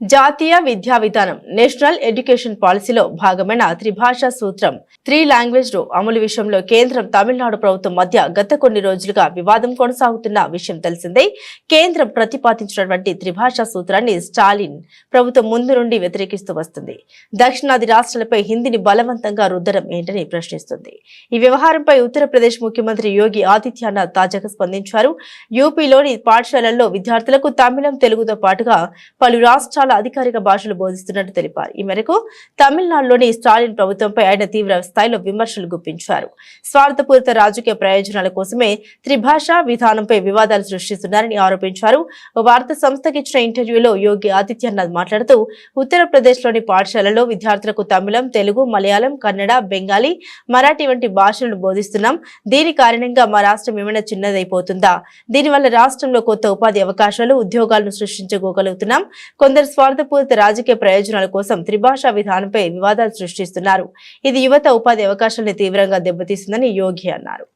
జాతీయ విద్యా విధానం నేషనల్ ఎడ్యుకేషన్ పాలసీలో భాగమైన త్రిభాషా సూత్రం 3 లాంగ్వేజ్ అమలు విషయంలో కేంద్రం తమిళనాడు ప్రభుత్వం మధ్య గత కొన్ని రోజులుగా వివాదం కొనసాగుతున్న విషయం తెలిసిందే. కేంద్రం ప్రతిపాదించినటువంటి త్రిభాషా సూత్రాన్ని స్టాలిన్ ప్రభుత్వం ముందు నుండి వ్యతిరేకిస్తూ వస్తుంది. దక్షిణాది రాష్ట్రాలపై హిందీని బలవంతంగా రుద్దడం ఏంటని ప్రశ్నిస్తుంది. ఈ వ్యవహారంపై ఉత్తరప్రదేశ్ ముఖ్యమంత్రి యోగి ఆదిత్యనాథ్ తాజాగా స్పందించారు. యూపీలోని పాఠశాలల్లో విద్యార్థులకు తమిళం, తెలుగుతో పాటుగా పలు రాష్ట్రాల అధికారిక భాషలు బోధిస్తున్నట్టు తెలిపారు. ఈ మేరకు తమిళనాడులోని స్టాలిన్ ప్రభుత్వంపై ఆయన తీవ్ర స్థాయిలో విమర్శలు గుప్పించారు. స్వార్థపూరిత రాజకీయ ప్రయోజనాల కోసమే త్రిభాషా విధానంపై వివాదాలు సృష్టిస్తున్నారని ఆరోపించారు. వార్తా సంస్థకి ఇచ్చిన ఇంటర్వ్యూలో యోగి ఆదిత్యనాథ్ మాట్లాడుతూ ఉత్తరప్రదేశ్లోని పాఠశాలలో విద్యార్థులకు తమిళం, తెలుగు, మలయాళం, కన్నడ, బెంగాలీ, మరాఠీ వంటి భాషలను బోధిస్తున్నాం. దీని కారణంగా మా రాష్ట్రం ఏమైనా చిన్నదైపోతుందా? దీనివల్ల రాష్ట్రంలో కొత్త ఉపాధి అవకాశాలు, ఉద్యోగాలను సృష్టించుకోగలుగుతున్నాం. కొందరు స్వార్థపూరిత రాజకీయ ప్రయోజనాల కోసం త్రిభాషా విధానంపై వివాదాలు సృష్టిస్తున్నారు. ఇది యువత ఉపాధి అవకాశాలను తీవ్రంగా దెబ్బతీస్తుందని యోగి అన్నారు.